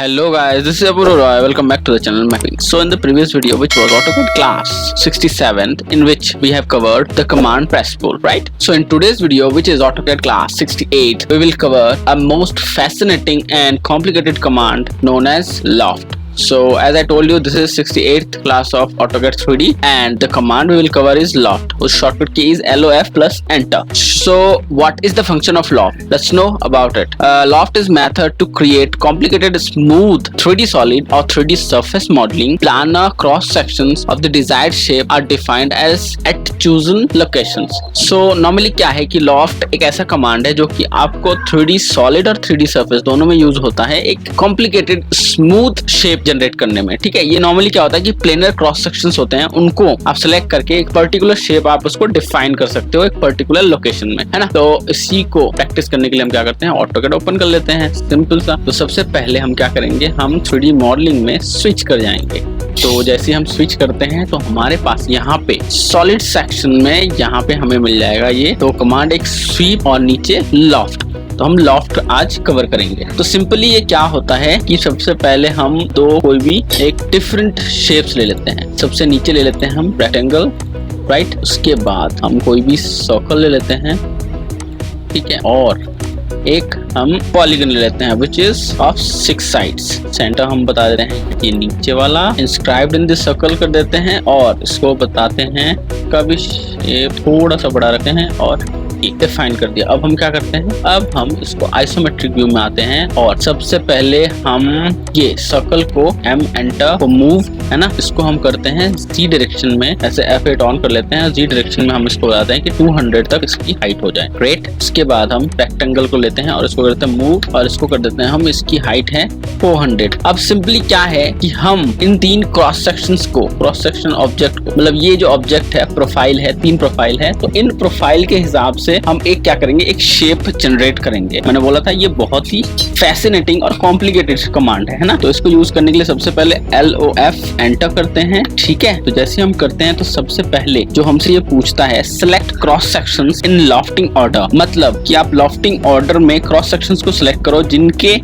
Hello guys, this is Apurva Roy. Welcome back to the channel Mapping. So in the previous video, which was AutoCAD class 67th, in which we have covered the command press pull, right? So in today's video, which is AutoCAD class 68, we will cover a most fascinating and complicated command known as loft. So as I told you, this is 68th class of AutoCAD 3D and the command we will cover is loft, whose shortcut key is LOF plus enter. So what is the function of loft? Let's know about it. Loft is method to create complicated smooth 3D solid or 3D surface modeling. Planar cross sections of the desired shape are defined as at chosen locations. So normally क्या है कि loft एक ऐसा command है जो कि आपको 3D solid और 3D surface दोनों में यूज होता है एक complicated smooth shape जनरेट करने में। ठीक है, ये नॉर्मली क्या होता है कि प्लेनर क्रॉस सेक्शंस होते हैं, उनको आप सेलेक्ट करके एक पर्टिकुलर शेप आप उसको डिफाइन कर सकते हो एक पर्टिकुलर लोकेशन में, है ना। तो इसी को प्रैक्टिस करने के लिए हम क्या करते हैं, ऑटोकैड ओपन कर लेते हैं, सिंपल सा। तो सबसे पहले हम क्या करेंगे, हम 3D मॉडलिंग में स्विच कर जाएंगे। तो जैसे हम स्विच करते हैं तो हमारे पास यहाँ पे सॉलिड सेक्शन में यहाँ पे हमें मिल जाएगा ये तो कमांड एक स्वीप और नीचे लॉफ्ट। तो हम लॉफ्ट आज कवर करेंगे। तो सिंपली ये क्या होता है कि सबसे पहले हम कोई भी एक डिफरेंट शेप्स ले लेते हैं। सबसे नीचे ले लेते हैं हम रेक्टेंगल, राइट। उसके बाद हम कोई भी सर्कल ले लेते हैं, ठीक है, और एक हम पॉलीगन ले लेते हैं which is of 6 sides. Centre हम बता दे रहे हैं ये नीचे वाला, इंस्क्राइब्ड इन दिस सर्कल कर देते हैं और इसको बताते हैं कभी शेप थोड़ा सा बड़ा रखते हैं और डिफाइन कर दिया। अब हम क्या करते हैं, अब हम इसको आइसोमेट्रिक व्यू में आते हैं और सबसे पहले हम ये सर्कल को एम एंटर को मूव, है ना, इसको हम करते हैं जी डायरेक्शन में, ऐसे F8 ऑन कर लेते हैं। जी डायरेक्शन में हम इसको बताते हैं कि 200 तक इसकी हाइट हो जाए, ग्रेट। इसके बाद हम रेक्टेंगल को लेते हैं और इसको करते हैं मूव और इसको कर देते हैं हम, इसकी हाइट है 400। अब सिंपली क्या है कि हम इन 3 क्रॉस सेक्शंस को, क्रॉस सेक्शन ऑब्जेक्ट को, मतलब ये जो ऑब्जेक्ट है प्रोफाइल है, 3 प्रोफाइल है, तो इन प्रोफाइल के हिसाब से हम एक क्या करेंगे, एक शेप जनरेट करेंगे। मैंने बोला था ये बहुत ही फैसिनेटिंग और कॉम्प्लिकेटेड कमांड है ना। तो इसको यूज करने के लिए सबसे पहले LOF एंटर करते हैं, ठीक है। तो जैसे हम करते हैं तो सबसे पहले जो हमसे ये पूछता है सिलेक्ट क्रॉस सेक्शंस इन लॉफ्टिंग ऑर्डर, मतलब कि आप लॉफ्टिंग ऑर्डर में क्रॉस सेक्शंस को सिलेक्ट करो जिनके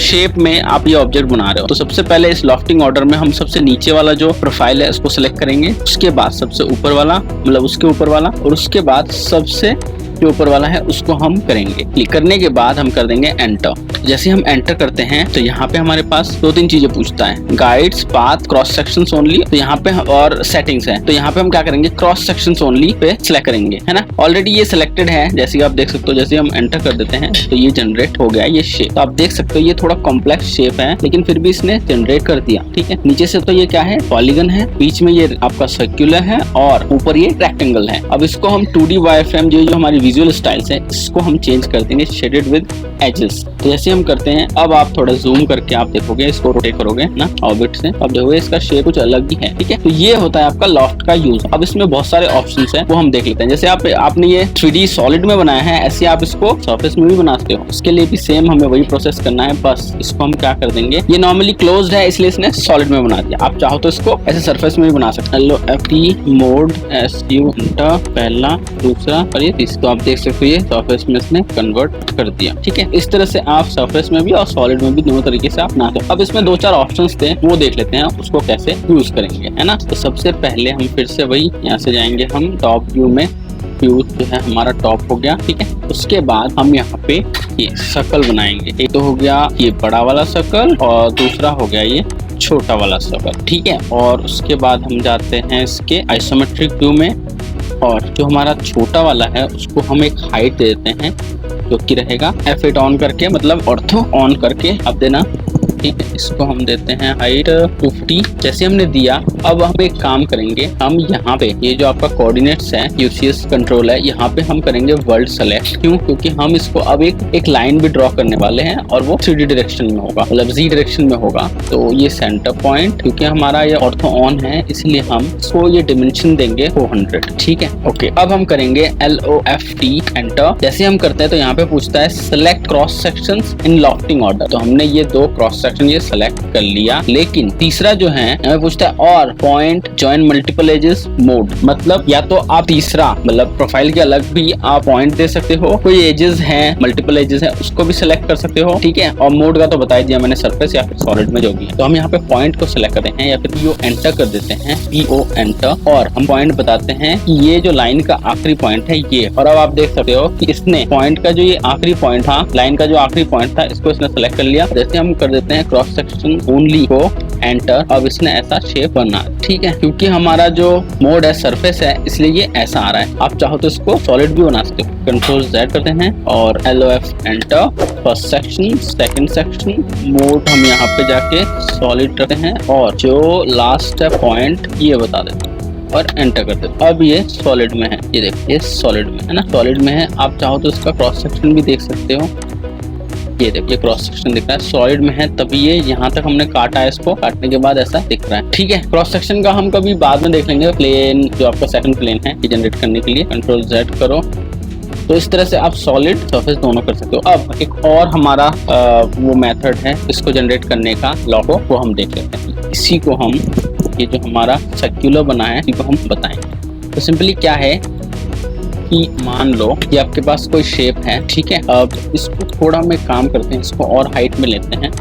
शेप में आप ये ऑब्जेक्ट बना रहे हो। तो सबसे पहले इस लॉफ्टिंग ऑर्डर में हम सबसे नीचे वाला जो प्रोफाइल है उसको सिलेक्ट करेंगे, उसके बाद सबसे ऊपर वाला, मतलब उसके ऊपर वाला, और उसके बाद सबसे जो ऊपर वाला है उसको हम करेंगे। क्लिक करने के बाद हम कर देंगे एंटर। जैसे हम एंटर करते हैं तो यहाँ पे हमारे पास 2-3 चीजें पूछता है, guides, path, cross sections only, तो यहाँ पे और सेटिंग्स है। तो यहाँ पे हम क्या करेंगे, cross sections only pay select करेंगे, है ना। ऑलरेडी ये सिलेक्टेड है, जैसे आप देख सकते हो। जैसे हम एंटर कर देते हैं तो ये जनरेट हो गया ये शेप। तो आप देख सकते हो ये थोड़ा कॉम्प्लेक्स शेप है लेकिन फिर भी इसने जनरेट कर दिया, ठीक है। नीचे से तो ये क्या है, पॉलीगन है, बीच में ये आपका सर्कुलर है और ऊपर ये रेक्टेंगल है। अब इसको हम 2D वायरफ्रेम जो हमारी विजुअल स्टाइल्स है इसको हम चेंज कर देंगे शेडेड विद एजेस। तो जैसे हम करते हैं, अब आप थोड़ा जूम करके आप देखोगे, इसको रोटेट करोगे ना ऑर्बिट से, अब देखोगे इसका शेप कुछ अलग ही है, ठीक है। तो ये होता है आपका लॉफ्ट का यूज। अब इसमें बहुत सारे ऑप्शंस हैं वो हम देख लेते हैं। जैसे आपने ये 3D सॉलिड में बनाया है, ऐसे आप इसको सरफेस में भी बना सकते हो। इसके लिए भी सेम हमें वही प्रोसेस करना है, बस इसको हम क्या कर देंगे, ये नॉर्मली क्लोज्ड है इसलिए इसने सॉलिड में बना दिया। आप चाहो तो इसको ऐसे सरफेस में भी बना सकते हैं। LOFT मोड SU एंटर, पहला, दूसरा और ये तीसरा। तो आप देख सकते हो ये सरफेस में इसने कन्वर्ट कर दिया, ठीक है। इस तरह से आप सरफेस में भी और सॉलिड में भी दोनों तरीके से आप बना सकते हो। अब इसमें 2-4 ऑप्शंस थे वो देख लेते हैं उसको कैसे यूज करेंगे, है ना। तो सबसे पहले हम फिर से वही यहाँ से जाएंगे, हम टॉप व्यू में, व्यू जो है हमारा टॉप हो गया, ठीक है। उसके बाद हम यहाँ पे ये सर्कल बनाएंगे। एक तो हो गया ये बड़ा वाला सर्कल और दूसरा हो गया ये छोटा वाला सर्कल, ठीक है। और उसके बाद हम जाते हैं इसके आइसोमेट्रिक व्यू में और जो हमारा छोटा वाला है उसको हम एक हाइट दे देते हैं जो कि रहेगा F8 ऑन करके, मतलब ऑर्थो ऑन करके अब देना, ठीक है। इसको हम देते हैं हाइट 250। जैसे हमने दिया, अब हम एक काम करेंगे, हम यहाँ पे ये जो आपका कोऑर्डिनेट्स है, UCS कंट्रोल है, यहाँ पे हम करेंगे वर्ल्ड सेलेक्ट। क्यों? क्योंकि हम इसको अब एक लाइन भी ड्रॉ करने वाले हैं और वो 3D डायरेक्शन में होगा, मतलब Z डायरेक्शन में होगा। तो ये सेंटर पॉइंट, क्योंकि हमारा ये ऑर्थो ऑन है इसलिए हम इसको ये डिमेंशन देंगे 400, ठीक है। ओके, अब हम करेंगे LOFT एंटर। जैसे हम करते हैं तो यहाँ पे पूछता है सिलेक्ट क्रॉस सेक्शंस इन लॉफ्टिंग ऑर्डर। तो हमने ये 2 क्रॉस सेक्शन ये सेलेक्ट कर लिया, लेकिन तीसरा जो है हमें पूछता है और और point join multiple edges mode, मतलब या तो आप तीसरा मतलब प्रोफाइल के अलग भी आप पॉइंट दे सकते हो, कोई एजेस हैं मल्टीपल एजेस हैं उसको भी सिलेक्ट कर सकते हो, ठीक है। और मोड का तो बता दिया मैंने, सरफेस या फिर सॉलिड में जो भी है। तो हम यहाँ पे पॉइंट को सिलेक्ट करते हैं या फिर पीओ एंटर कर देते हैं, पीओ एंटर, और हम पॉइंट बताते हैं कि ये जो लाइन का आखिरी पॉइंट है ये। और अब आप देख सकते हो कि इसने पॉइंट का जो ये आखिरी पॉइंट था, लाइन का जो आखिरी पॉइंट था, इसको इसने सेलेक्ट कर लिया। जैसे हम कर देते हैं क्रॉस सेक्शन ओनली को एंटर, अब इसने ऐसा शेप बना, ठीक है। क्योंकि हमारा जो मोड है सरफेस है इसलिए ये ऐसा आ रहा है। आप चाहो तो इसको सॉलिड भी बना सकते हो। कंट्रोल Z करते हैं और LOF enter, first section, second section, mode हम यहाँ पे जाके सॉलिड करते हैं और जो लास्ट है पॉइंट ये बता देते हैं और एंटर कर देते हैं। अब ये सॉलिड में है, ये देखिए ये सॉलिड में है ना, सॉलिड में है। आप चाहो तो इसका क्रॉस सेक्शन भी देख सकते हो, ये देखिए क्रॉस सेक्शन दिख रहा है, सॉलिड में है तभी ये यहाँ तक हमने काटा है, इसको काटने के बाद ऐसा दिख रहा है, ठीक है। क्रॉस सेक्शन का हम कभी बाद में देख लेंगे। प्लेन जो आपका सेकंड प्लेन है ये जनरेट करने के लिए कंट्रोल Z करो। तो इस तरह से आप सॉलिड सरफेस दोनों कर सकते हो। अब एक और हमारा वो मेथड है इसको जनरेट करने का, लॉ को वो हम देख लेते हैं। इसी को हम, ये जो हमारा सर्कुलर बना है इसी को हम बताएंगे। तो सिंपली क्या है कि मान लो कि आपके पास कोई शेप है, ठीक है। अब इसको थोड़ा हम एक काम करते हैं, इसको और हाइट में लेते हैं,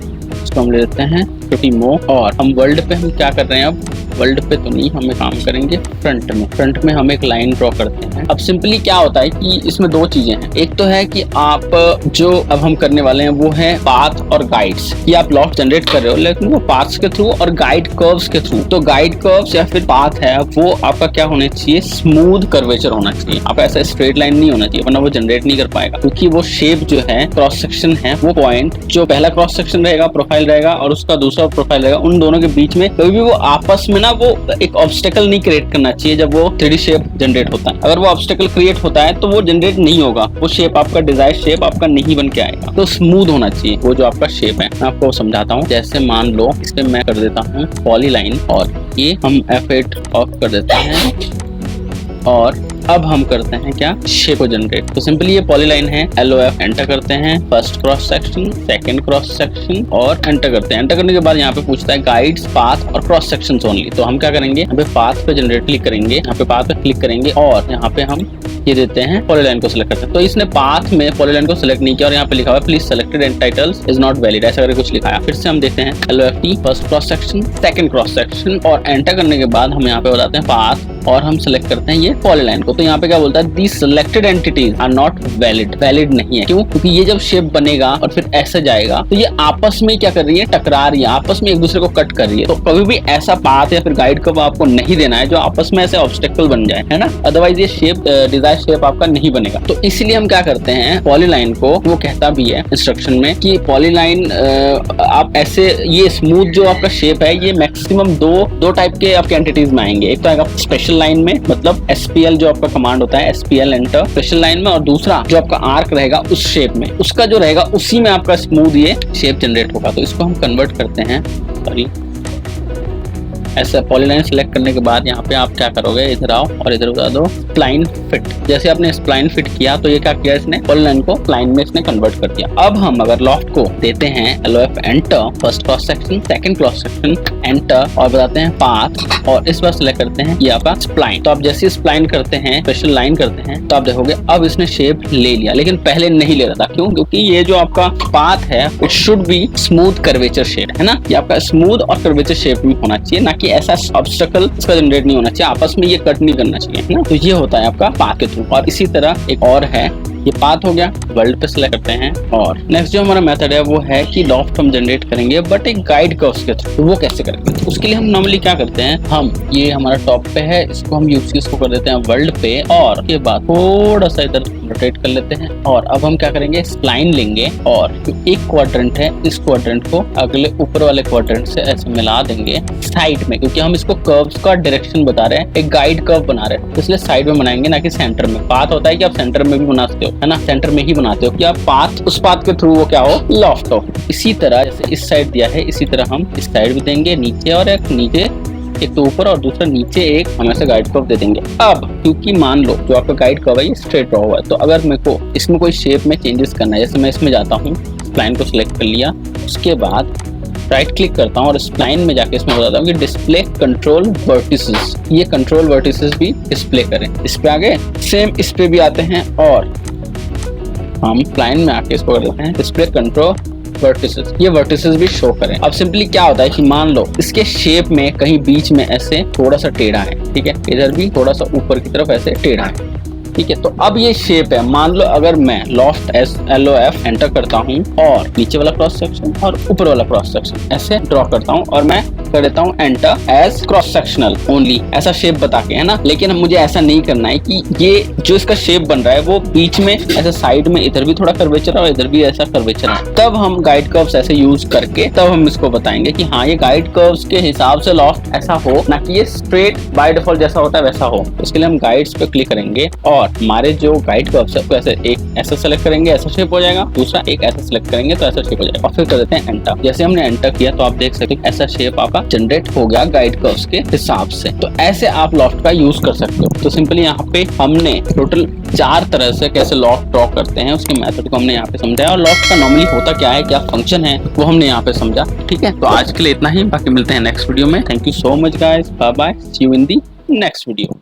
इसको हम ले लेते हैं 50 मो, और हम वर्ल्ड पे हम क्या कर रहे हैं, अब वर्ल्ड पे तो नहीं, हम एक काम करेंगे फ्रंट में हम एक लाइन ड्रॉ करते हैं। अब सिंपली क्या होता है कि इसमें दो चीजें हैं। एक तो है कि आप जो अब हम करने वाले हैं वो है पाथ और गाइड्स। ये आप लॉफ्ट जनरेट कर रहे हो लेकिन वो पाथ्स के थ्रू और गाइड कर्व्स के थ्रू। तो गाइड कर्व्स या फिर पाथ है वो आपका क्या होना चाहिए, स्मूथ कर्वेचर होना चाहिए। आपका ऐसा स्ट्रेट लाइन नहीं होना चाहिए वरना वो जनरेट नहीं कर पाएगा, क्योंकि वो शेप जो है क्रॉस सेक्शन है, वो पॉइंट जो पहला क्रॉस सेक्शन रहेगा प्रोफाइल रहेगा और उसका दूसरा प्रोफाइल रहेगा, उन दोनों के बीच में कभी भी वो आपस में वो एक ऑब्स्टेकल नहीं क्रिएट करना चाहिए जब वो 3D शेप जनरेट होता है। अगर वो ऑब्स्टेकल क्रिएट होता है तो वो जनरेट नहीं होगा, वो शेप आपका डिजायर शेप आपका नहीं बन के आएगा। तो स्मूथ होना चाहिए वो जो आपका शेप है। मैं आपको समझाता हूँ। जैसे मान लो इसमें मैं कर देता हूँ पॉलीलाइन और ये हम F8 ऑफ कर देते हैं और अब हम करते हैं क्या, शेप को जनरेट। तो सिंपली ये पॉलीलाइन है, LOF एंटर करते हैं, first cross section, second cross section और एंटर करते हैं। एंटर करने के बाद यहाँ पे पूछता है गाइड्स, पाथ और क्रॉस सेक्शंस ओनली। तो हम क्या करेंगे, यहाँ पे पाथ पे जनरेट क्लिक करेंगे, यहाँ पे पाथ पे क्लिक करेंगे और यहाँ पे हम ये देते हैं पॉलीलाइन को सिलेक्ट करते हैं। तो इसने पाथ में पॉलीलाइन को सिलेक्ट नहीं किया और यहाँ पे लिखा हुआ please selected and titles is not valid, ऐसा करके कुछ लिखा है। फिर से हम देखते हैं LOFT, first cross section, second cross section और एंटर करने के बाद हम यहाँ पे बताते हैं पाथ और हम सिलेक्ट करते हैं ये पॉलीलाइन को। तो यहाँ पे क्या बोलता है, the selected entities are not valid, valid नहीं है। क्यों? क्योंकि ये जब शेप बनेगा और फिर ऐसे जाएगा तो ये आपस में क्या कर रही है, टकरा रही है, आपस में एक दूसरे को कट कर रही है। तो कभी भी ऐसा पाथ या फिर गाइड को आपको नहीं देना है जो आपस में ऐसे ऑब्स्टेकल बन जाए, है ना, अदरवाइज ये शेप डिजायर शेप आपका नहीं बनेगा। तो इसलिए हम क्या करते हैं, पॉलीलाइन को, वो कहता भी है इंस्ट्रक्शन में कि पॉलीलाइन आप ऐसे, ये स्मूथ जो आपका शेप है ये मैक्सिमम दो टाइप के आपके एंटिटीज में आएंगे। एक तो आएगा स्पेशल लाइन में, मतलब SPL जो आपका कमांड होता है, SPL एंटर स्पेशल लाइन में, और दूसरा जो आपका आर्क रहेगा उस शेप में, उसका जो रहेगा उसी में आपका स्मूथ ये शेप जनरेट होगा। तो इसको हम कन्वर्ट करते हैं, सॉरी ऐसा पॉलीलाइन सिलेक्ट करने के बाद यहाँ पे आप क्या करोगे, इधर आओ और इधर बता दो स्प्लाइन फिट। जैसे आपने स्प्लाइन फिट किया तो ये क्या किया, इसने पॉलीलाइन को स्प्लाइन में इसने कन्वर्ट कर दिया। अब हम अगर लॉफ्ट को देते हैं LOF enter, first cross section, second cross section enter और बताते हैं पाथ और इस बार सिलेक्ट करते हैं ये आपका स्प्लाइन। तो आप जैसे स्प्लाइन करते हैं, स्पेशल लाइन करते हैं, तो आप देखोगे अब इसने शेप ले लिया, लेकिन पहले नहीं ले रहा था। क्यों? क्योंकि ये जो आपका पाथ है it should be smooth curvature shape, है ना, ये आपका स्मूथ और कर्वेचर शेप में होना चाहिए, ना कि ऐसा ऑब्स्टेकल इसका जनरेट नहीं होना चाहिए, आपस में ये कट नहीं करना चाहिए, है ना। तो ये होता है आपका पाथ के थ्रू। और इसी तरह एक और है, ये पाथ हो गया, वर्ल्ड पे सिलेक्ट करते हैं और नेक्स्ट जो हमारा मेथड है वो है कि लॉफ्ट हम जनरेट करेंगे बट एक गाइड कर्व्स के थ्रू। तो वो कैसे करेंगे, तो उसके लिए हम नॉर्मली क्या करते हैं, हम ये हमारा टॉप पे है, इसको हम यूज को कर देते हैं वर्ल्ड पे और के बाद थोड़ा सा इधर रोटेट कर लेते हैं और अब हम क्या करेंगे, स्प्लाइन लेंगे और जो एक क्वाड्रेंट है इस क्वाड्रेंट को अगले ऊपर वाले क्वाड्रेंट से ऐसे मिला देंगे साइड में, क्योंकि हम इसको कर्व्स का डायरेक्शन बता रहे हैं, एक गाइड कर्व बना रहे हैं, इसलिए साइड में बनाएंगे ना कि सेंटर में। पाथ होता है कि आप सेंटर में भी बना सकते हो, है ना, सेंटर में ही बनाते हो कि आप पाथ, उस पाथ के थ्रू वो क्या हो, लॉफ्ट हो। इसी तरह जैसे इस साइड दिया है इसी तरह हम इस साइड भी देंगे, नीचे और एक नीचे, एक तो ऊपर और दूसरा नीचे, एक हम ऐसे गाइड कर्व दे देंगे। अब क्योंकि मान लो जो आपका गाइड कर्व है ये स्ट्रेट ड्रॉ हुआ है, तो अगर मेरे को इसमें कोई शेप में चेंजेस करना है, जैसे मैं इसमें जाता हूँ, लाइन को सिलेक्ट कर लिया, उसके बाद राइट क्लिक करता हूँ और स्प्लाइन में जाके इसमें बताता हूँ कि डिस्प्ले कंट्रोल वर्टिसेस, ये कंट्रोल वर्टिसेस भी डिस्प्ले करें। इस पे आगे सेम इस पे भी आते हैं और हम स्प्लाइन में आके इसको कर देते हैं डिस्प्ले कंट्रोल वर्टिसेस, ये वर्टिसेस भी शो करें। अब सिंपली क्या होता है कि मान लो इसके शेप में कहीं बीच में ऐसे थोड़ा सा टेढ़ा है, ठीक है, इधर भी थोड़ा सा ऊपर की तरफ ऐसे टेढ़ा है, ठीक है। तो अब ये शेप है, मान लो अगर मैं लॉफ्ट LOF एंटर करता हूँ और नीचे वाला क्रॉस सेक्शन और ऊपर वाला क्रॉस सेक्शन ऐसे ड्रॉ करता हूँ और मैं कर देता हूँ enter edge cross sectional only, ऐसा शेप बता के, है ना। लेकिन मुझे ऐसा नहीं करना है कि ये जो इसका शेप बन रहा है वो बीच में ऐसे साइड में इधर भी थोड़ा कर्वेचर है और इधर भी ऐसा कर्वेचर है। तब हम गाइड कर्व्स ऐसे यूज करके तब हम इसको बताएंगे कि हाँ ये गाइड कर्व्स के हिसाब से लॉफ्ट ऐसा हो, ना कि ये स्ट्रेट बाय डिफॉल्ट जैसा होता है वैसा हो। इसके लिए हम गाइड्स पे क्लिक करेंगे और हमारे जो गाइड कर्व्स है उसको ऐसे एक ऐसा सेलेक्ट करेंगे, ऐसा शेप हो जाएगा, दूसरा एक ऐसा सेलेक्ट करेंगे तो ऐसा शेप हो जाएगा और फिर कर देते हैं एंटर। जैसे हमने एंटर किया तो आप देख सकते हैं ऐसा शेप आपका जनरेट हो गया गाइड कर्व्स के हिसाब से। तो ऐसे आप लॉफ्ट का यूज कर सकते हो। तो सिंपली यहाँ पे हमने टोटल 4 तरह से कैसे लॉफ्ट ड्रॉ करते हैं उसके मेथड को हमने यहाँ पे समझा और लॉफ्ट का नॉर्मली होता क्या है, क्या फंक्शन है, वो हमने यहाँ पे समझा। ठीक है, तो आज के लिए इतना ही, बाकी मिलते हैं नेक्स्ट वीडियो में। Thank you so much guys, bye bye, see you in the next video.